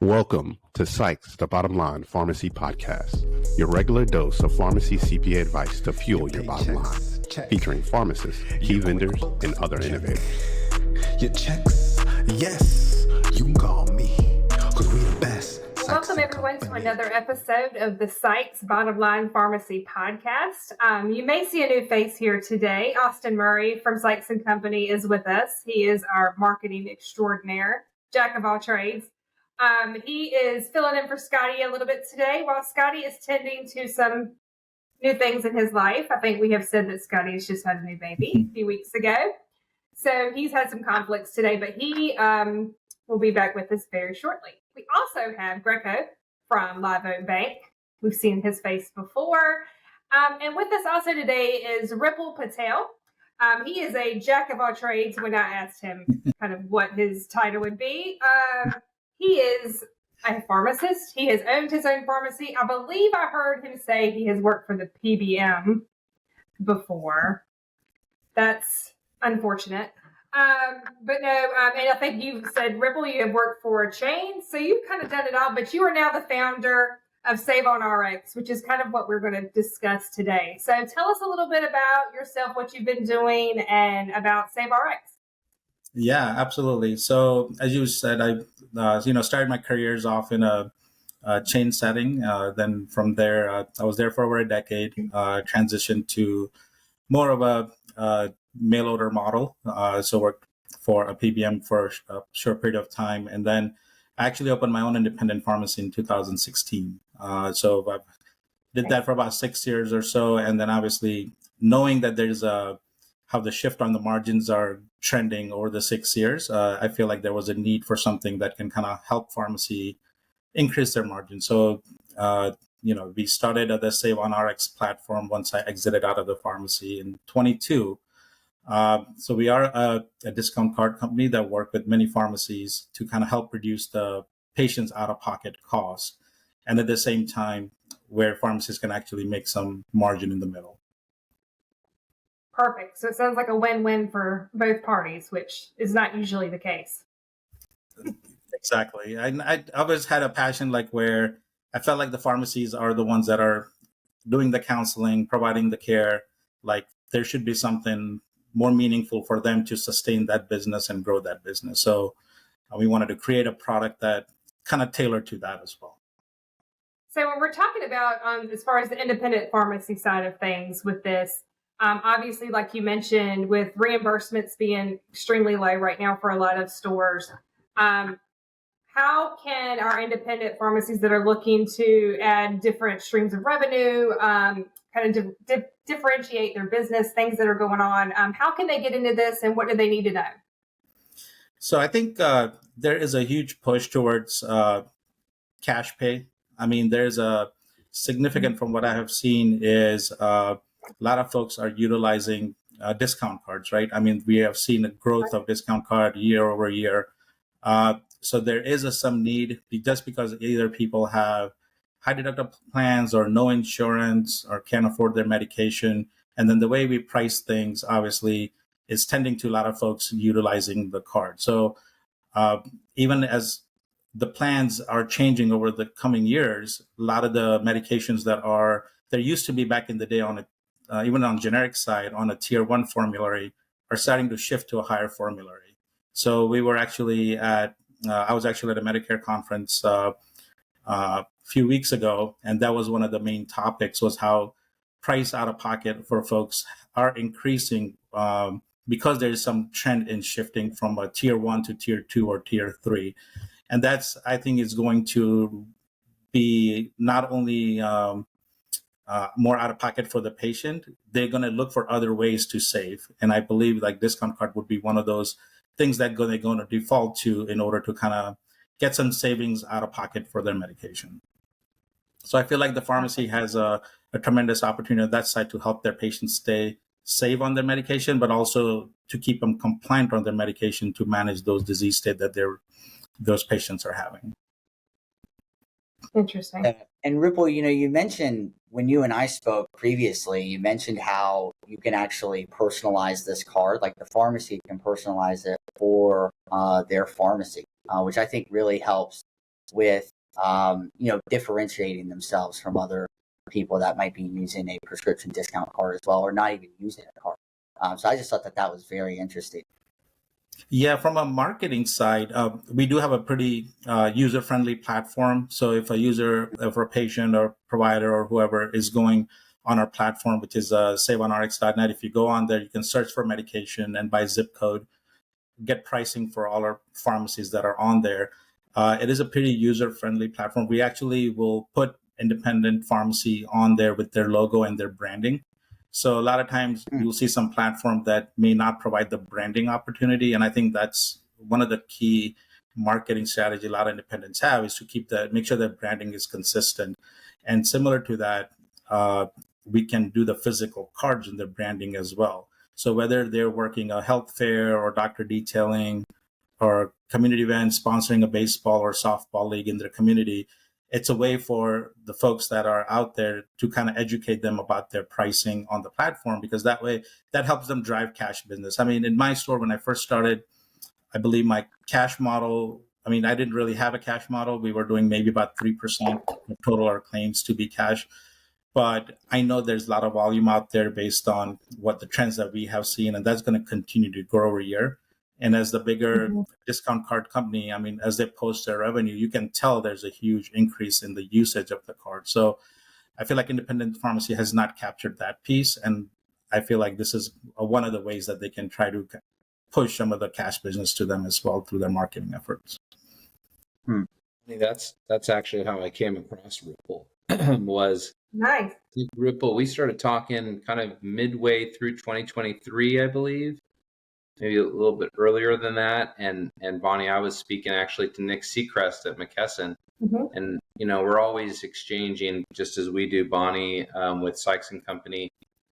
Welcome to Psych's The Bottom Line Pharmacy Podcast, your regular dose of pharmacy CPA advice to fuel your bottom line, featuring pharmacists, key vendors, and other innovators. Your checks, yes, you can call me, because we the best. Welcome everyone to another episode of the Psych's Bottom Line Pharmacy Podcast. You may see a new face here today. Austin Murray from Psych's & Company is with us. He is our marketing extraordinaire, jack of all trades. He is filling in for Scotty a little bit today while Scotty is tending to some new things in his life. I think we have said that Scotty has just had a new baby a few weeks ago. So he's had some conflicts today, but he will be back with us very shortly. We also have Greco from Live Oak Bank. We've seen his face before. And with us also today is Ripal Patel. He is a jack of all trades when I asked him kind of what his title would be. He is a pharmacist. He has owned his own pharmacy. I believe I heard him say he has worked for the PBM before. That's unfortunate. But no, and I think you said, Ripal, you have worked for a chain, so you've kind of done it all, but you are now the founder of SaveonRx, which is kind of what we're going to discuss today. So tell us a little bit about yourself, what you've been doing, and about SaveonRx. Yeah, absolutely. So as you said, I started my careers off in a chain setting. Then from there, I was there for over a decade, transitioned to more of a mail order model. So worked for a PBM for a short period of time. And then I actually opened my own independent pharmacy in 2016. So I did that for about 6 years or so. And then obviously knowing that there's how the shift on the margins are trending over the 6 years, I feel like there was a need for something that can kind of help pharmacy increase their margins. So, we started at the SaveonRx platform once I exited out of the pharmacy in 22. So we are a discount card company that work with many pharmacies to kind of help reduce the patient's out-of-pocket costs. And at the same time, where pharmacists can actually make some margin in the middle. Perfect. So it sounds like a win-win for both parties, which is not usually the case. Exactly. I always had a passion where I felt like the pharmacies are the ones that are doing the counseling, providing the care. Like there should be something more meaningful for them to sustain that business and grow that business. So we wanted to create a product that kind of tailored to that as well. So when we're talking about, as far as the independent pharmacy side of things with this, obviously, like you mentioned, with reimbursements being extremely low right now for a lot of stores, how can our independent pharmacies that are looking to add different streams of revenue, kind of differentiate their business, things that are going on, how can they get into this and what do they need to know? So I think there is a huge push towards cash pay. I mean, there's a significant, from what I have seen, is a lot of folks are utilizing discount cards, right? I mean, we have seen a growth of discount card year over year. So there is some need, just because either people have high deductible plans or no insurance or can't afford their medication. And then the way we price things, obviously, is tending to a lot of folks utilizing the card. So even as the plans are changing over the coming years, a lot of the medications there used to be back in the day on even on generic side on a tier 1 formulary are starting to shift to a higher formulary. So we were actually I was actually at a Medicare conference a few weeks ago, and that was one of the main topics, was how price out of pocket for folks are increasing because there's some trend in shifting from a tier 1 to tier 2 or tier 3. And that's, I think, is going to be not only more out of pocket for the patient, they're going to look for other ways to save. And I believe discount card would be one of those things that they're going to default to in order to kind of get some savings out of pocket for their medication. So I feel like the pharmacy has a tremendous opportunity on that side to help their patients save on their medication, but also to keep them compliant on their medication to manage those disease states that those patients are having. Interesting. And Ripal, you mentioned when you and I spoke previously, you mentioned how you can actually personalize this card, like the pharmacy can personalize it for their pharmacy, which I think really helps with, differentiating themselves from other people that might be using a prescription discount card as well, or not even using a card. So I just thought that was very interesting. Yeah, from a marketing side, we do have a pretty user-friendly platform. So if a patient or provider or whoever is going on our platform, which is SaveonRx.net, if you go on there, you can search for medication and by zip code, get pricing for all our pharmacies that are on there. It is a pretty user-friendly platform. We actually will put independent pharmacy on there with their logo and their branding. So a lot of times you'll see some platform that may not provide the branding opportunity. And I think that's one of the key marketing strategy a lot of independents have, is to make sure that branding is consistent. And similar to that, we can do the physical cards in their branding as well. So whether they're working a health fair or doctor detailing or community events, sponsoring a baseball or softball league in their community, it's a way for the folks that are out there to kind of educate them about their pricing on the platform, because that way that helps them drive cash business. I mean, in my store, when I first started, I believe my cash model, I didn't really have a cash model. We were doing maybe about 3% of total our claims to be cash. But I know there's a lot of volume out there based on what the trends that we have seen, and that's going to continue to grow every year. And as the bigger discount card company, as they post their revenue, you can tell there's a huge increase in the usage of the card. So I feel like independent pharmacy has not captured that piece. And I feel like this is one of the ways that they can try to push some of the cash business to them as well through their marketing efforts. That's actually how I came across Ripal. Was nice. Ripal, we started talking kind of midway through 2023, I believe. Maybe a little bit earlier than that. And Bonnie, I was speaking actually to Nick Seacrest at McKesson. And, we're always exchanging, just as we do, Bonnie, with Sykes and Company,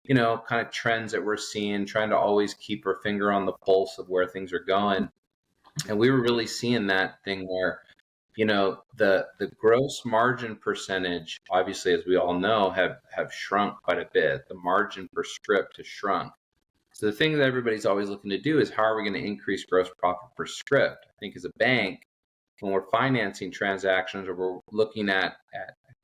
kind of trends that we're seeing, trying to always keep our finger on the pulse of where things are going. And we were really seeing that thing where, the gross margin percentage, obviously, as we all know, have shrunk quite a bit. The margin per script has shrunk. So the thing that everybody's always looking to do is, how are we going to increase gross profit per script? I think as a bank, when we're financing transactions or we're looking at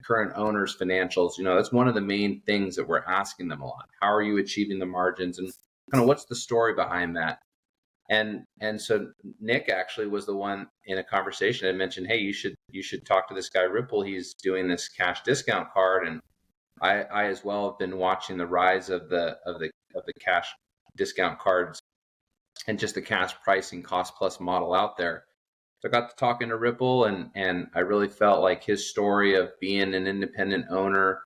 current owners' financials, that's one of the main things that we're asking them a lot. How are you achieving the margins, and kind of what's the story behind that? And so Nick actually was the one in a conversation that mentioned, hey, you should talk to this guy Ripal. He's doing this cash discount card, and I as well have been watching the rise of the cash discount cards and just the cash pricing cost plus model out there. So I got to talking to Ripal, and I really felt like his story of being an independent owner,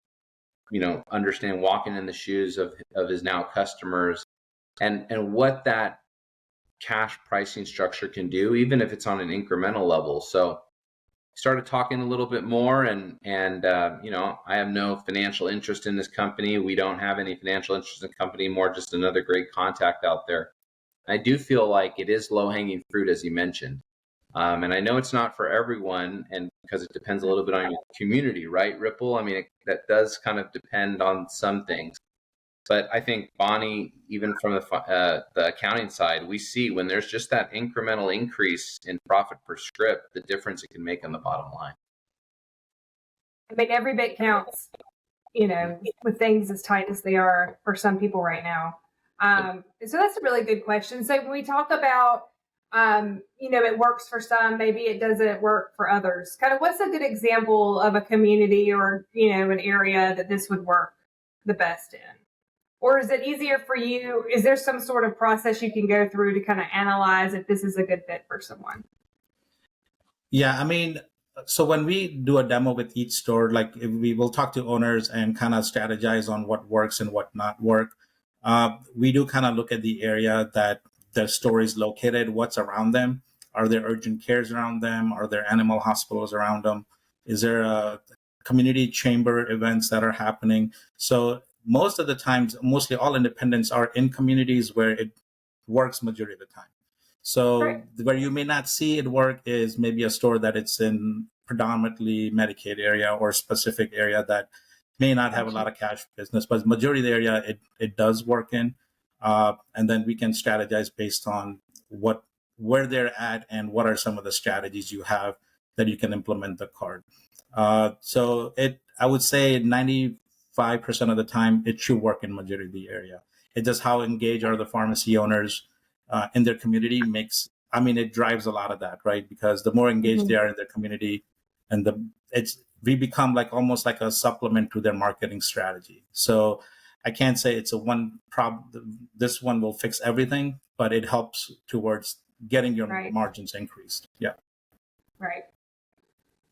understand walking in the shoes of his now customers, and what that cash pricing structure can do, even if it's on an incremental level. So started talking a little bit more, and I have no financial interest in this company. We don't have any financial interest in the company, more just another great contact out there. I do feel like it is low-hanging fruit, as you mentioned. And I know it's not for everyone, and because it depends a little bit on your community, right, Ripal? That does kind of depend on some things. But I think, Bonnie, even from the accounting side, we see when there's just that incremental increase in profit per script, the difference it can make on the bottom line. Every bit counts, with things as tight as they are for some people right now. So that's a really good question. So when we talk about, it works for some, maybe it doesn't work for others. Kind of what's a good example of a community or, an area that this would work the best in? Or is it easier for you? Is there some sort of process you can go through to kind of analyze if this is a good fit for someone? Yeah, so when we do a demo with each store, like we will talk to owners and kind of strategize on what works and what not work. We do kind of look at the area that the store is located, what's around them. Are there urgent cares around them? Are there animal hospitals around them? Is there a community chamber events that are happening? So most of the times, mostly all independents are in communities where it works majority of the time. So right. Where you may not see it work is maybe a store that it's in predominantly Medicaid area or specific area that may not have a lot of cash business, but majority of the area it does work in. And then we can strategize based on where they're at and what are some of the strategies you have that you can implement the card. So I would say 95% of the time it should work in majority of the area. It's just how engaged are the pharmacy owners in their community it drives a lot of that, right? Because the more engaged they are in their community, and we become like almost like a supplement to their marketing strategy. So I can't say it's this one will fix everything, but it helps towards getting your margins increased. Yeah. Right.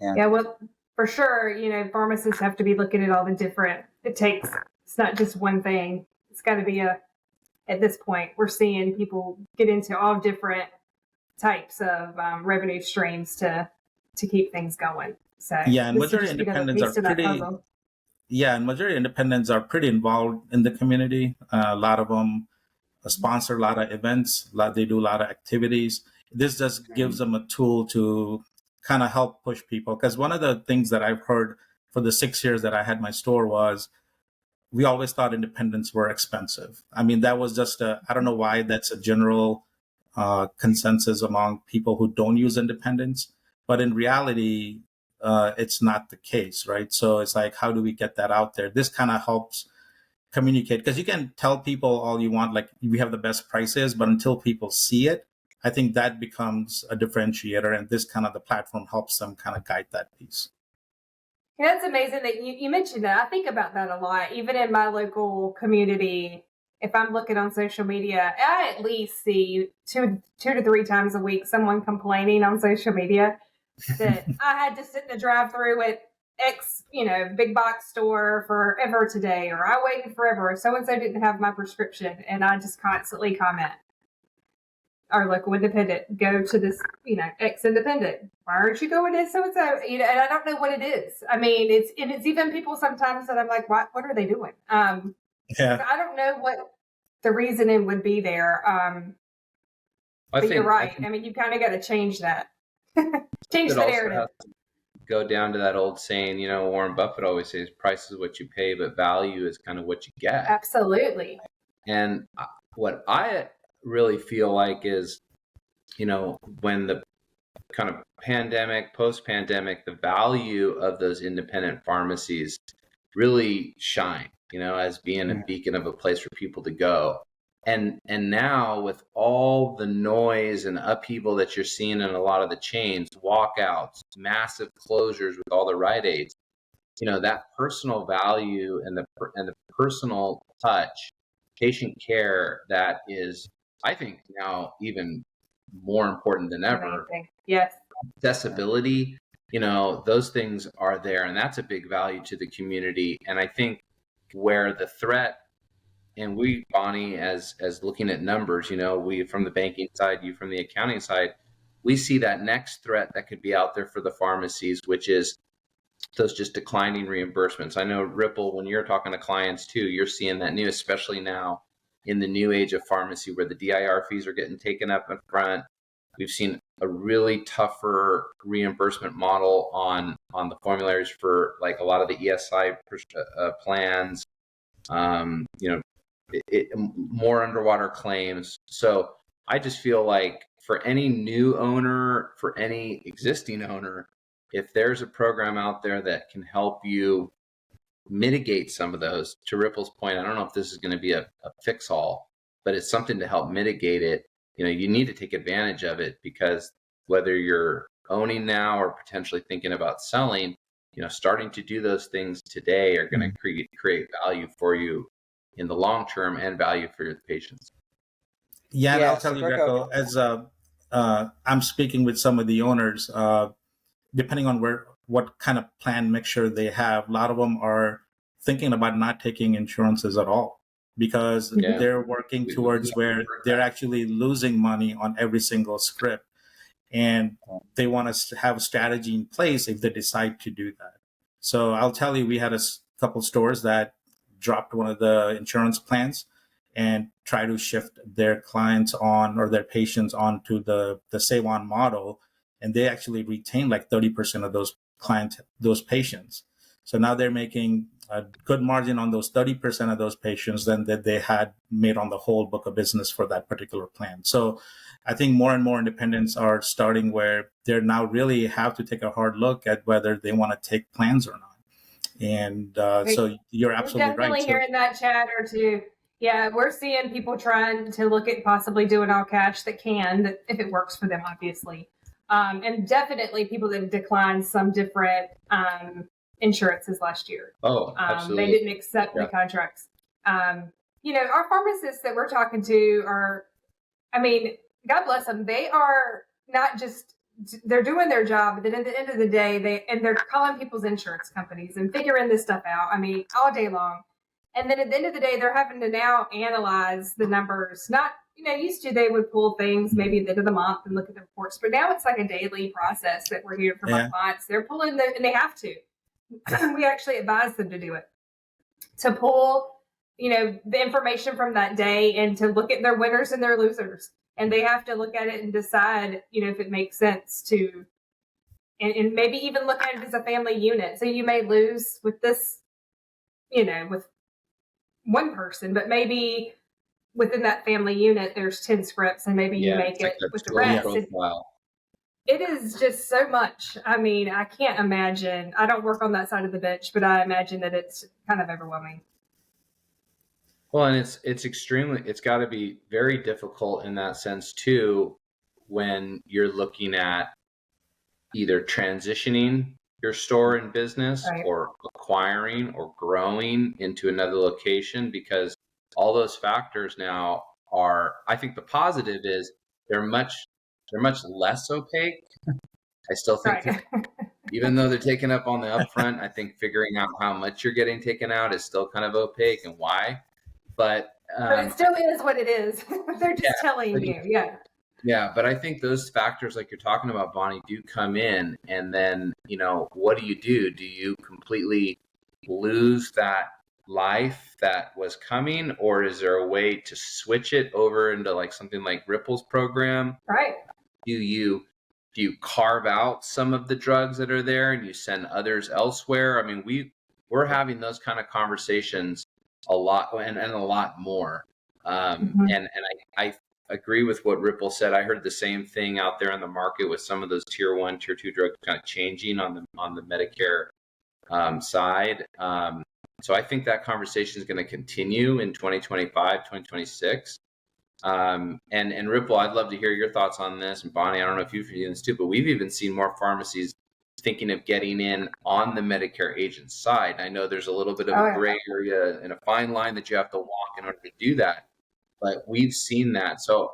Yeah. Well, for sure, pharmacists have to be looking at all the different, it's not just one thing. It's got to be at this point, we're seeing people get into all different types of revenue streams to keep things going. So yeah, and majority independents are pretty involved in the community. A lot of them sponsor a lot of events. They do a lot of activities. This just gives them a tool to kind of help push people. Because one of the things that I've heard for the 6 years that I had my store was we always thought independents were expensive. That was just I don't know why that's a general consensus among people who don't use independents. But in reality, it's not the case, right? So it's like, how do we get that out there? This kind of helps communicate, because you can tell people all you want, like we have the best prices, but until people see it, I think that becomes a differentiator, and this kind of the platform helps them kind of guide that piece. Yeah, it's amazing that you mentioned that. I think about that a lot, even in my local community. If I'm looking on social media, I at least see two to three times a week someone complaining on social media that I had to sit in the drive-through at X, big box store forever today, or I waited forever. So-and-so didn't have my prescription. And I just constantly comment, our local independent, go to this, X independent. Why aren't you going to so-and-so? And I don't know what it is. It's even people sometimes that I'm like, what are they doing? Yeah. So I don't know what the reasoning would be there. But you're right. You kind of got to change that. Change the narrative. Go down to that old saying, Warren Buffett always says, price is what you pay, but value is kind of what you get. Absolutely. And what I really feel like is, when the kind of pandemic, post-pandemic, the value of those independent pharmacies really shine, as being a beacon of a place for people to go. And now with all the noise and upheaval that you're seeing in a lot of the chains, walkouts, massive closures with all the Rite Aids, that personal value and the personal touch, patient care, that is, I think, now even more important than ever. Amazing. Yes. Accessibility, those things are there, and that's a big value to the community. And I think where the threat, and we, Bonnie, as looking at numbers, we from the banking side, you from the accounting side, we see that next threat that could be out there for the pharmacies, which is those just declining reimbursements. I know, Ripal, when you're talking to clients too, you're seeing that new, especially now in the new age of pharmacy, where the DIR fees are getting taken up in front. We've seen a really tougher reimbursement model on the formularies for like a lot of the ESI plans. More underwater claims. So I just feel like for any new owner, for any existing owner, if there's a program out there that can help you mitigate some of those, to Ripal's point, I don't know if this is going to be a fix-all, but it's something to help mitigate it. You need to take advantage of it, because whether you're owning now or potentially thinking about selling, starting to do those things today are going to create value for you in the long term and value for your patients. Yeah, and I'll tell you, Greco, as I'm speaking with some of the owners, depending on what kind of plan mixture they have, a lot of them are thinking about not taking insurances at all, because they're working towards where they're actually losing money on every single script. And they want to have a strategy in place if they decide to do that. So I'll tell you, we had a couple stores that dropped one of the insurance plans and try to shift their clients on, or their patients onto the Save On model. And they actually retained like 30% of those patients. So now they're making a good margin on those 30% of those patients than that they had made on the whole book of business for that particular plan. So I think more and more independents are starting where they're now really have to take a hard look at whether they want to take plans or not. And so you're absolutely we're definitely right. hearing that chatter too. Yeah, we're seeing people trying to look at possibly doing all cash that can, if it works for them, obviously. And definitely people that declined some different insurances last year. Oh, absolutely. They didn't accept the contracts. Our pharmacists that we're talking to are, I mean, God bless them. They are not just, they're doing their job, but then at the end of the day, they're calling people's insurance companies and figuring this stuff out. I mean, all day long. And then at the end of the day, they're having to now analyze the numbers. Not, used to they would pull things maybe at the end of the month and look at the reports, but now it's like a daily process that we're hearing from our clients. They're pulling and they have to. We actually advise them to do it, to pull, the information from that day and to look at their winners and their losers. And they have to look at it and decide, if it makes sense to, and maybe even look at it as a family unit. So you may lose with this, with one person, but maybe within that family unit, there's 10 scripts and maybe you make it with the rest. It is just so much. I mean, I can't imagine. I don't work on that side of the bench, but I imagine that it's kind of overwhelming. Well, and it's got to be very difficult in that sense too, when you're looking at either transitioning your store and business or acquiring or growing into another location, because all those factors now are, I think the positive is they're much less opaque. I still think even though they're taken up on the upfront, I think figuring out how much you're getting taken out is still kind of opaque and why. But it still is what it is. They're just telling you. Yeah. Yeah, but I think those factors like you're talking about, Bonnie, do come in. And then, what do? Do you completely lose that life that was coming? Or is there a way to switch it over into like something like Ripal's program? Right. Do you carve out some of the drugs that are there and you send others elsewhere? I mean, we're having those kind of conversations a lot and a lot more. And I agree with what Ripal said. I heard the same thing out there in the market with some of those tier 1, tier 2 drugs kind of changing on the Medicare side. So I think that conversation is going to continue in 2025, 2026. And Ripal, I'd love to hear your thoughts on this. And Bonnie, I don't know if you've seen this too, but we've even seen more pharmacies thinking of getting in on the Medicare agent side. I know there's a little bit of a gray area and a fine line that you have to walk in order to do that, but we've seen that. So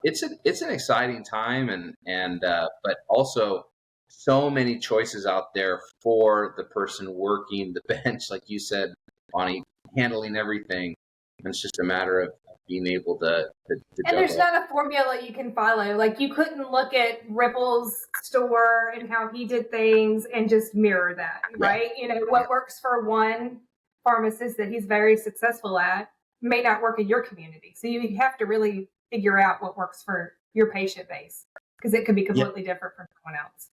it's an exciting time, and but also so many choices out there for the person working the bench, like you said, Bonnie, handling everything. And it's just a matter of being able to and there's not a formula you can follow. Like you couldn't look at Ripal's store and how he did things and just mirror that, right? What works for one pharmacist that he's very successful at may not work in your community. So you have to really figure out what works for your patient base, because it could be completely different from someone else.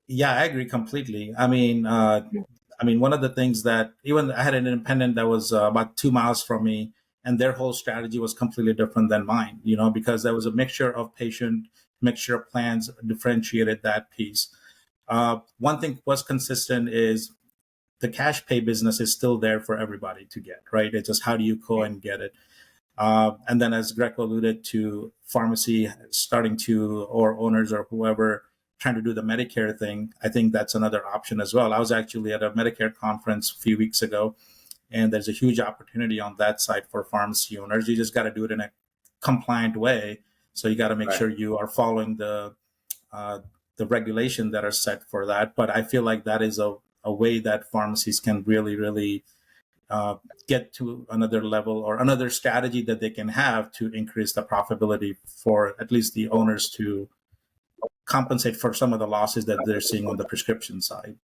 Yeah, I agree completely. I mean, one of the things that even I had an independent that was about 2 miles from me, and their whole strategy was completely different than mine, because there was a mixture of plans, differentiated that piece. One thing was consistent is the cash pay business is still there for everybody to get, right? It's just how do you go and get it? And then as Greco alluded to, pharmacy starting to, or owners or whoever, trying to do the Medicare thing, I think that's another option as well. I was actually at a Medicare conference a few weeks ago, and there's a huge opportunity on that side for pharmacy owners. You just got to do it in a compliant way. So you got to make sure you are following the regulation that are set for that. But I feel like that is a way that pharmacies can really, really get to another level, or another strategy that they can have to increase the profitability for at least the owners to compensate for some of the losses that they're seeing on the prescription side.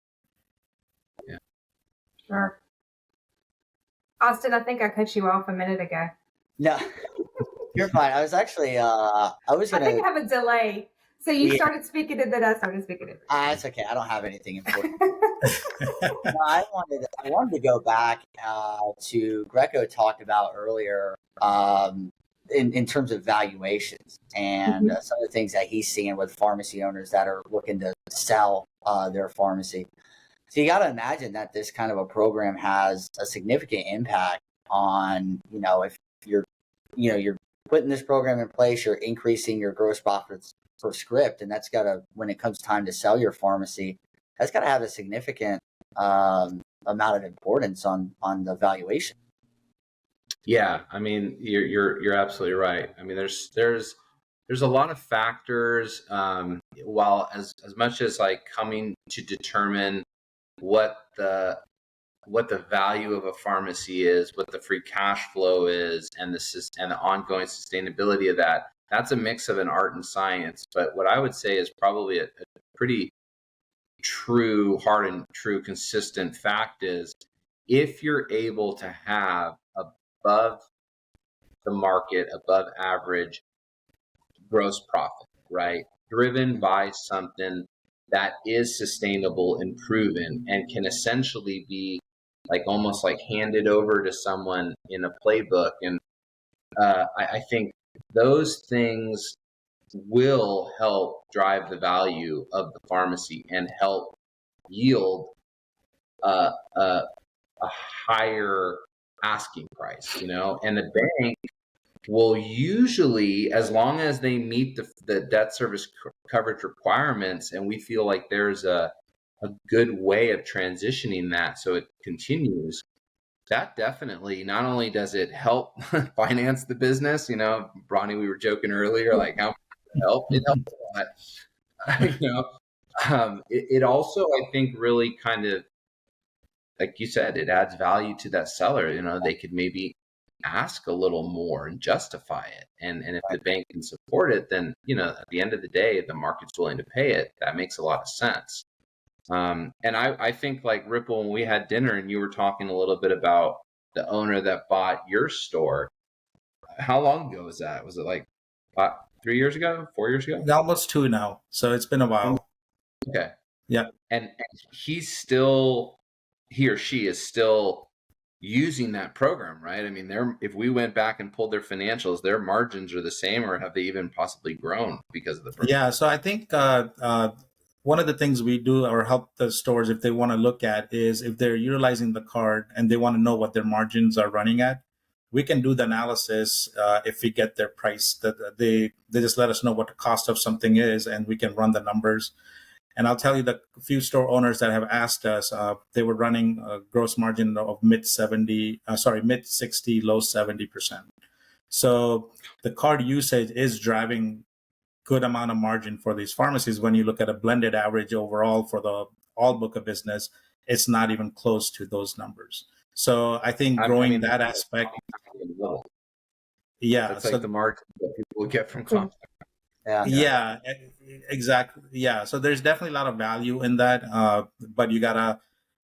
Yeah. Sure. Austin, I think I cut you off a minute ago. No, you're fine. I was actually, I think I have a delay. So you started speaking and then I started speaking. That's okay. I don't have anything important. No, I wanted to go back to Greco talked about earlier in terms of valuations and some of the things that he's seeing with pharmacy owners that are looking to sell their pharmacy. So you got to imagine that this kind of a program has a significant impact on, if you're putting this program in place, you're increasing your gross profits per script, and that's got to, when it comes time to sell your pharmacy, that's got to have a significant amount of importance on the valuation. Yeah, I mean, you're absolutely right. I mean, there's a lot of factors. While as much as like coming to determine what the value of a pharmacy is, what the free cash flow is, and the ongoing sustainability of that, that's a mix of an art and science. But what I would say is probably a pretty hard and true, consistent fact is if you're able to have above the market, above average gross profit, right, driven by something that is sustainable and proven and can essentially be like almost like handed over to someone in a playbook. And I think those things will help drive the value of the pharmacy and help yield a higher asking price, and the bank will usually, as long as they meet the debt service coverage requirements, and we feel like there's a good way of transitioning that so it continues, that definitely, not only does it help finance the business, Bronny, we were joking earlier, like how much it helps a lot. It also, I think, really kind of, like you said, it adds value to that seller. They could maybe ask a little more and justify it. And if the bank can support it, then, at the end of the day, the market's willing to pay it. That makes a lot of sense. And I think, like, Ripple, when we had dinner and you were talking a little bit about the owner that bought your store, how long ago was that? Was it like 3 years ago, 4 years ago? Almost 2 now. So it's been a while. Okay. Yeah. And he or she is still using that program, right? I mean, if we went back and pulled their financials, their margins are the same, or have they even possibly grown because of the program? Yeah. So I think one of the things we do or help the stores, if they want to look at, is if they're utilizing the card and they want to know what their margins are running at, we can do the analysis. If we get their price, that they just let us know what the cost of something is, and we can run the numbers. And I'll tell you, the few store owners that have asked us, they were running a gross margin of mid 60, low 70%. So the card usage is driving good amount of margin for these pharmacies. When you look at a blended average overall for the all book of business, it's not even close to those numbers. So I think growing that aspect. Yeah. That's like the margin that people get from comp. Yeah, exactly. Yeah. So there's definitely a lot of value in that. But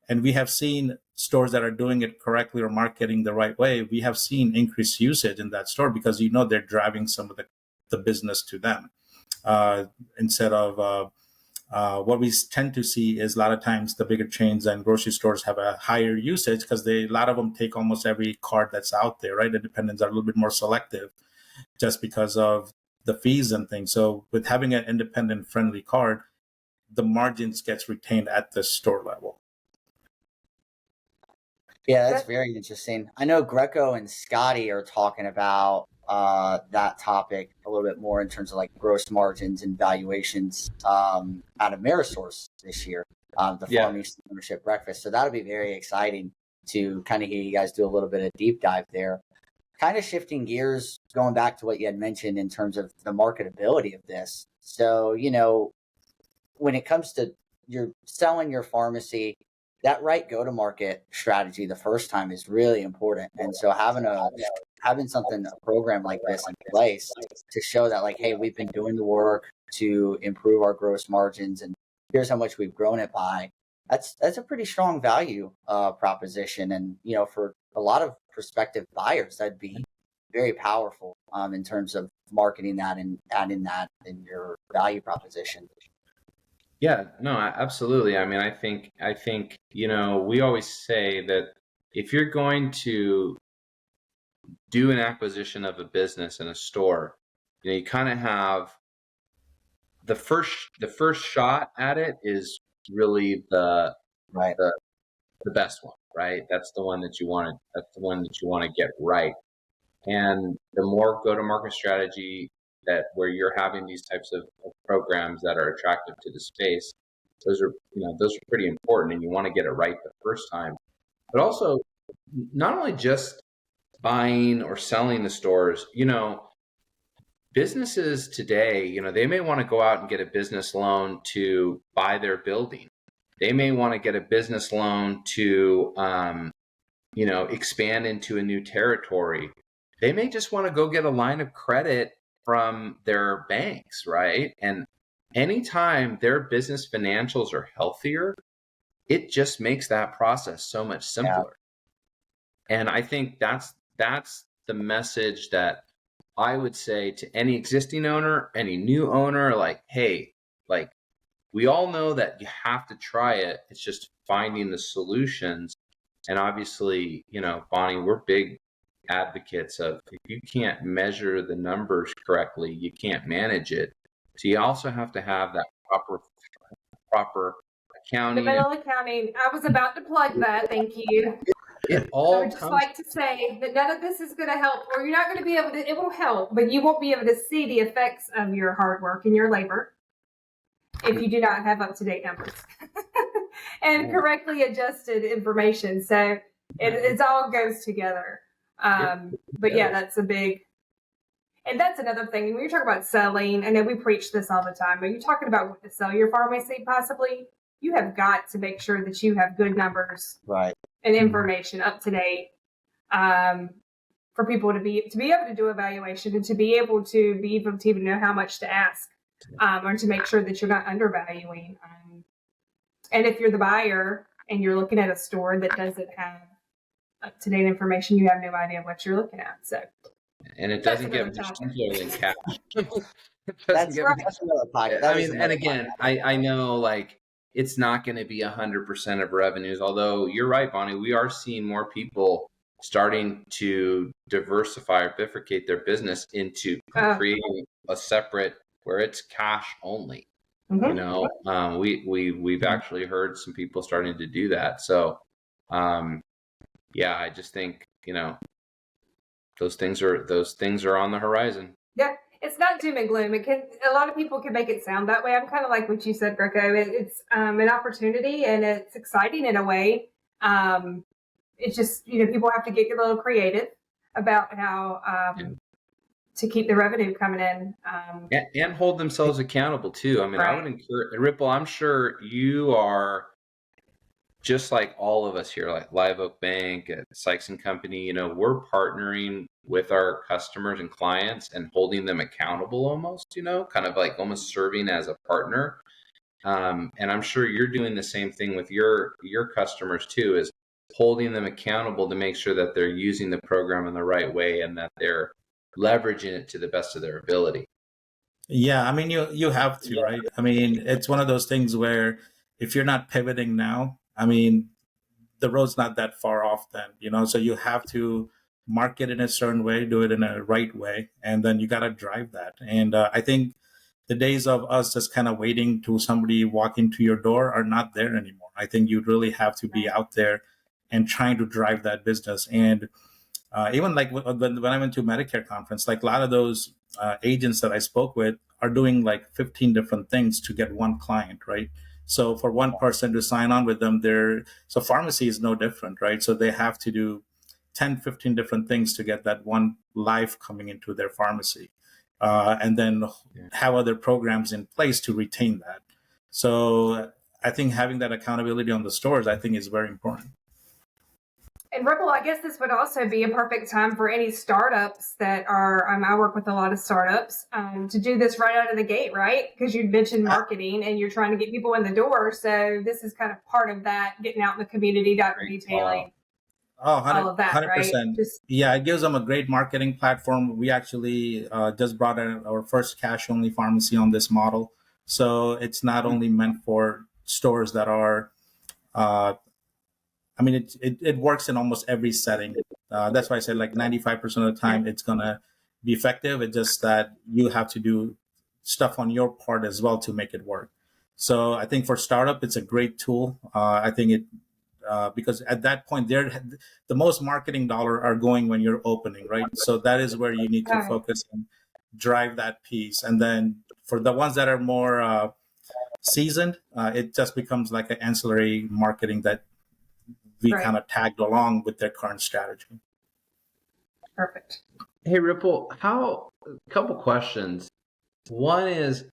and we have seen stores that are doing it correctly or marketing the right way. We have seen increased usage in that store because, they're driving some of the business to them. Instead of what we tend to see is a lot of times the bigger chains and grocery stores have a higher usage because a lot of them take almost every card that's out there, right? Independents are a little bit more selective just because of the fees and things. So with having an independent friendly card, the margins gets retained at the store level. Yeah, that's very interesting. I know Greco and Scotty are talking about that topic a little bit more in terms of like gross margins and valuations out of Amerisource this year, the Pharmacy Ownership Breakfast. So that'll be very exciting to kind of hear you guys do a little bit of deep dive there. Kind of shifting gears, going back to what you had mentioned in terms of the marketability of this. So, when it comes to you're selling your pharmacy, that right go-to-market strategy the first time is really important. And so having a program like this in place to show that, like, hey, we've been doing the work to improve our gross margins, and here's how much we've grown it by. That's a pretty strong value proposition, and for a lot of prospective buyers, that'd be very powerful in terms of marketing that and adding that in your value proposition. Yeah, no, absolutely. I mean, I think, we always say that if you're going to do an acquisition of a business in a store, you kind of have the first shot at it is really the best one, right? That's the one that you want to, get right. And the more go-to-market strategy where you're having these types of programs that are attractive to the space, those are pretty important, and you want to get it right the first time. But also, not only just buying or selling the stores, businesses today, they may want to go out and get a business loan to buy their building. They may want to get a business loan to, expand into a new territory. They may just want to go get a line of credit from their banks, right? And anytime their business financials are healthier, it just makes that process so much simpler. Yeah. And I think that's the message that I would say to any existing owner, any new owner, like, hey, like, we all know that you have to try it. It's just finding the solutions. And obviously, Bonnie, we're big advocates of, if you can't measure the numbers correctly, you can't manage it. So you also have to have that proper accounting. The middle accounting. I was about to plug that. Thank you. It all I would just like to say that none of this is going to help, or you're not going to be able to, it will help, but you won't be able to see the effects of your hard work and your labor if you do not have up-to-date numbers and correctly adjusted information. So it all goes together. But yeah, that's a big, and that's another thing. When you're talking about selling, I know we preach this all the time, but you're talking about what to sell your pharmacy possibly, you have got to make sure that you have good numbers, right, and information up to date, for people to be able to do evaluation and to be able to even know how much to ask, or to make sure that you're not undervaluing. And if you're the buyer and you're looking at a store that doesn't have up to date information, you have no idea what you're looking at. So, and it doesn't get much simpler than cash. That's another pocket. I mean, and again, I know, like, it's not going to be 100% of revenues, although you're right, Bonnie, we are seeing more people starting to diversify or bifurcate their business into creating a separate, where it's cash only. Mm-hmm. We've actually heard some people starting to do that. So, yeah, I just think, those things are on the horizon. Yeah. It's not doom and gloom. A lot of people can make it sound that way. I'm kind of like what you said, Greco. It's an opportunity, and it's exciting in a way. It's just, people have to get a little creative about how to keep the revenue coming in. And hold themselves accountable too. I mean, right. I would encourage, Ripal, I'm sure you are just like all of us here, like Live Oak Bank, Sykes and Company, we're partnering with our customers and clients and holding them accountable almost, kind of like almost serving as a partner. And I'm sure you're doing the same thing with your customers too, is holding them accountable to make sure that they're using the program in the right way and that they're leveraging it to the best of their ability. Yeah, I mean, you have to, right? I mean, it's one of those things where if you're not pivoting now, I mean, the road's not that far off then, so you have to market in a certain way, do it in a right way, and then you got to drive that. And I think the days of us just kind of waiting to somebody walk into your door are not there anymore. I think you really have to be out there and trying to drive that business. And even like when I went to Medicare conference, like a lot of those agents that I spoke with are doing like 15 different things to get one client, right? So for one person to sign on with them, so pharmacy is no different, right? So they have to do 10, 15 different things to get that one life coming into their pharmacy. And then have other programs in place to retain that. So I think having that accountability on the stores, I think, is very important. And Ripal, I guess this would also be a perfect time for any startups that are, I work with a lot of startups, to do this right out of the gate, right? Because you mentioned marketing and you're trying to get people in the door. So this is kind of part of that, getting out in the community, retailing. Oh, 100%, all of that, 100%. Right? Yeah, it gives them a great marketing platform. We actually just brought our first cash-only pharmacy on this model. So it's not only meant for stores that are I mean, it works in almost every setting. That's why I said like 95% of the time it's going to be effective. It's just that you have to do stuff on your part as well to make it work. So I think for startup, it's a great tool. I think it, because at that point, the most marketing dollar are going when you're opening, right? So that is where you need to focus and drive that piece. And then for the ones that are more seasoned, it just becomes like an ancillary marketing that we kind of tagged along with their current strategy. Perfect. Hey, Ripal, a couple questions. One is,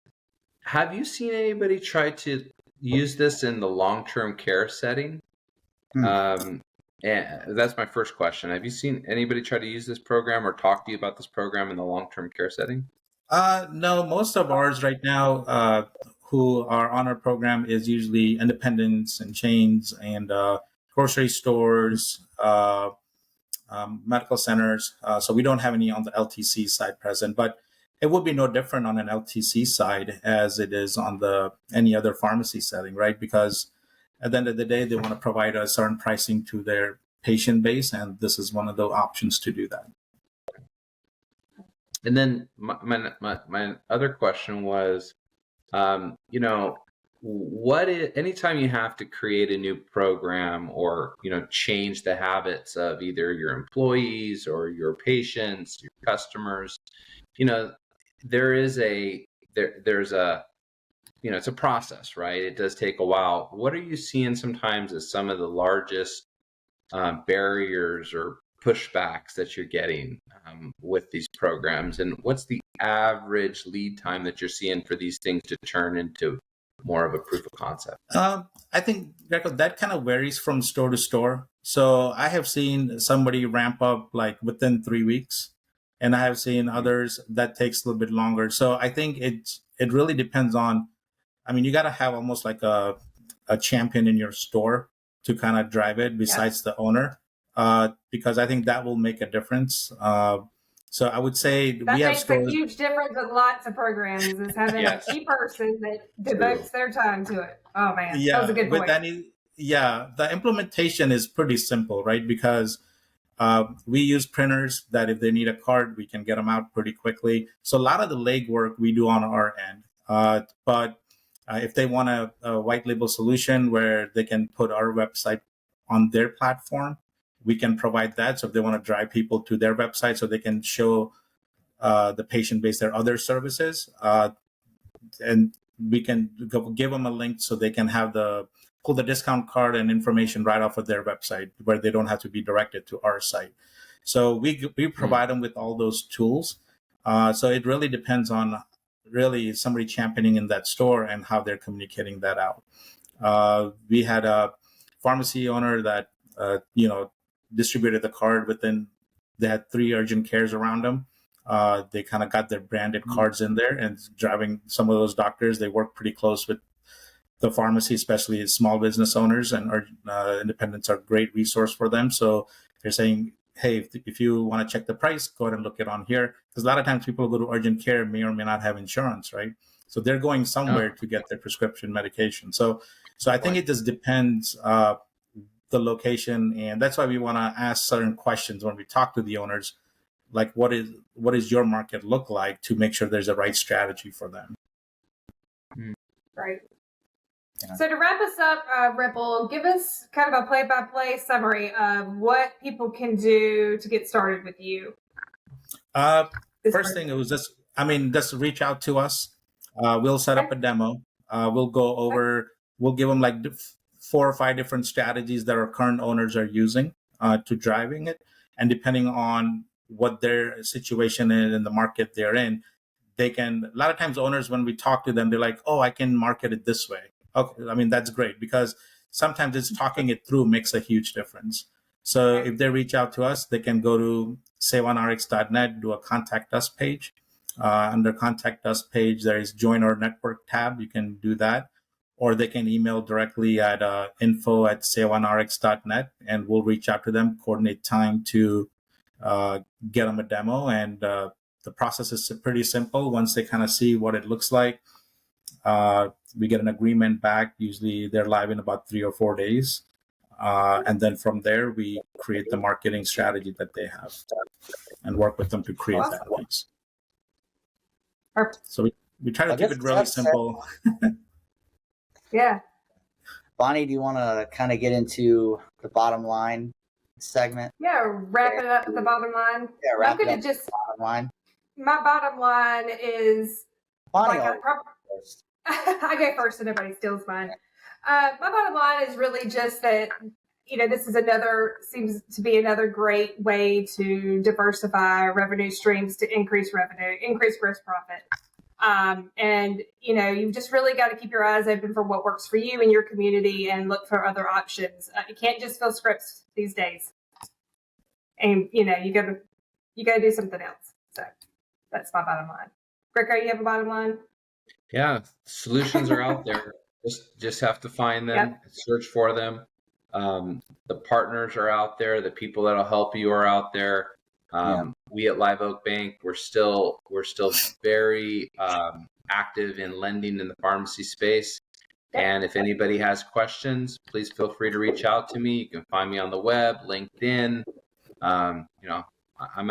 have you seen anybody try to use this in the long-term care setting? And that's my first question. Have you seen anybody try to use this program or talk to you about this program in the long-term care setting? No, most of ours right now who are on our program is usually independents and chains and grocery stores, medical centers. So we don't have any on the LTC side present, but it would be no different on an LTC side as it is on any other pharmacy setting, right? Because at the end of the day, they want to provide a certain pricing to their patient base, and this is one of the options to do that. And then my other question was, anytime you have to create a new program or, change the habits of either your employees or your patients, your customers, there's a it's a process, right? It does take a while. What are you seeing sometimes as some of the largest barriers or pushbacks that you're getting with these programs? And what's the average lead time that you're seeing for these things to turn into more of a proof of concept? I think, Greco, that kind of varies from store to store. So I have seen somebody ramp up like within 3 weeks, and I have seen others that takes a little bit longer. So I think it really depends on, you got to have almost like a champion in your store to kind of drive it besides the owner, because I think that will make a difference. So I would say that makes a huge difference with lots of programs, is having a key person that devotes their time to it. Oh man, that was a good point. The implementation is pretty simple, right? Because we use printers that if they need a card, we can get them out pretty quickly. So a lot of the legwork we do on our end. But if they want a white label solution where they can put our website on their platform, we can provide that. So if they want to drive people to their website so they can show the patient base their other services, and we can give them a link so they can pull the discount card and information right off of their website where they don't have to be directed to our site. So we provide them with all those tools. So it really depends on really somebody championing in that store and how they're communicating that out. We had a pharmacy owner that, distributed the card they had 3 urgent cares around them. They kind of got their branded cards in there and driving some of those doctors. They work pretty close with the pharmacy, especially small business owners, and independents are a great resource for them. So they're saying, hey, if you want to check the price, go ahead and look it on here. Because a lot of times people who go to urgent care may or may not have insurance, right? So they're going somewhere to get their prescription medication. So I think it just depends the location, and that's why we want to ask certain questions when we talk to the owners, like what is your market look like, to make sure there's a right strategy for them. Right. Yeah. So to wrap us up, Ripal, give us kind of a play-by-play summary of what people can do to get started with you. First thing, it was just reach out to us. We'll set up a demo. We'll go over, we'll give them like 4 or 5 different strategies that our current owners are using to driving it. And depending on what their situation is in the market they're in, they can, a lot of times owners, when we talk to them, they're like, oh, I can market it this way. Okay, that's great, because sometimes it's talking it through makes a huge difference. So if they reach out to us, they can go to SaveonRx.net, do a contact us page. Under contact us page, there is join our network tab. You can do that. Or they can email directly at info@SaveonRx.net, and we'll reach out to them, coordinate time to get them a demo. And the process is pretty simple. Once they kind of see what it looks like, we get an agreement back. Usually they're live in about 3 or 4 days. And then from there, we create the marketing strategy that they have and work with them to create that piece. So we try to keep it really simple. Yeah. Bonnie, do you want to kind of get into the bottom line segment? Yeah, wrap it up with the bottom line. Yeah, wrap it I'm up gonna just bottom line. my bottom line is Bonnie, like first. I go first and nobody steals mine. My bottom line is really just that, this is seems to be another great way to diversify revenue streams to increase revenue, increase gross profit. And you've just really got to keep your eyes open for what works for you and your community and look for other options. You can't just fill scripts these days. And, you got to do something else. So that's my bottom line. Greco, you have a bottom line? Yeah, solutions are out there. Just have to find them, search for them. The partners are out there. The people that'll help you are out there. We at Live Oak Bank, we're still very active in lending in the pharmacy space. And if anybody has questions, please feel free to reach out to me. You can find me on the web, LinkedIn. I'm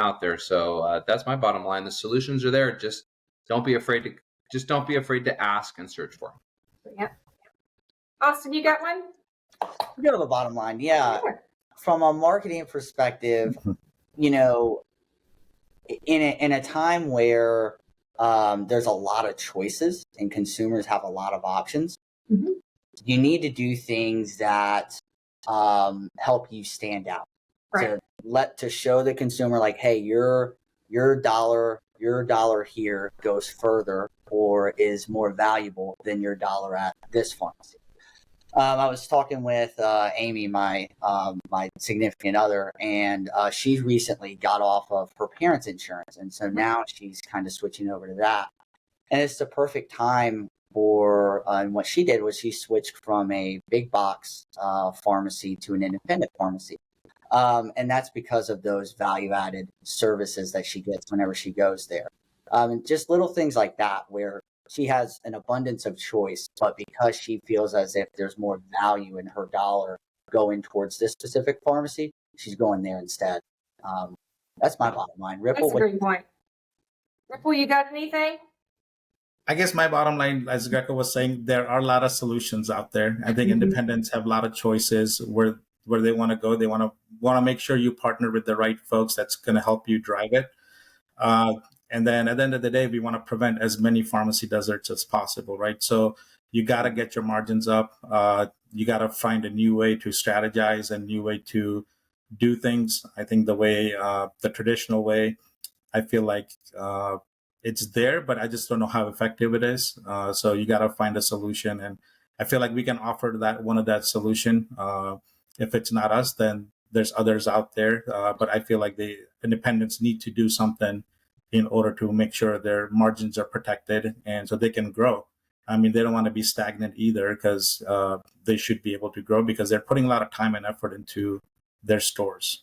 out there. So that's my bottom line. The solutions are there. Just don't be afraid to ask and search for them. Yeah. Austin, you got one? You have a bottom line. Yeah. Sure. From a marketing perspective, in a time where there's a lot of choices and consumers have a lot of options, you need to do things that help you stand out. Right. To show the consumer, like, hey, your dollar here goes further or is more valuable than your dollar at this pharmacy. I was talking with Amy, my significant other, and she recently got off of her parents' insurance, and so now she's kind of switching over to that. And it's the perfect time for. And what she did was she switched from a big box pharmacy to an independent pharmacy, and that's because of those value-added services that she gets whenever she goes there. Just little things like that where she has an abundance of choice, but because she feels as if there's more value in her dollar going towards this specific pharmacy, she's going there instead. That's my bottom line. Ripple, that's a great point. Ripple, you got anything? I guess my bottom line, as Greco was saying, there are a lot of solutions out there. I think independents have a lot of choices where they want to go. They want to make sure you partner with the right folks that's going to help you drive it. And then at the end of the day, we want to prevent as many pharmacy deserts as possible, right? So you got to get your margins up. You got to find a new way to strategize, a new way to do things. I think the traditional way, I feel like it's there, but I just don't know how effective it is. So you got to find a solution. And I feel like we can offer that solution. If it's not us, then there's others out there. But I feel like the independents need to do something in order to make sure their margins are protected and so they can grow. I mean, they don't want to be stagnant either because they should be able to grow because they're putting a lot of time and effort into their stores.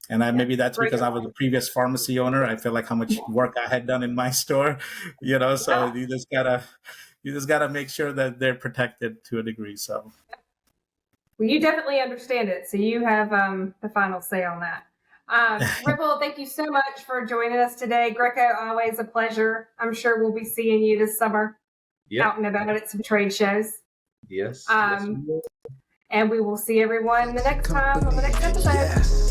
And maybe that's because I was a previous pharmacy owner. I feel like how much work I had done in my store, so you just gotta make sure that they're protected to a degree. So. Well, you definitely understand it. So you have the final say on that. Ripple, thank you so much for joining us today. Greco, always a pleasure. I'm sure we'll be seeing you this summer out and about at some trade shows. Yes. And we will see everyone the next time on the next episode. Yes.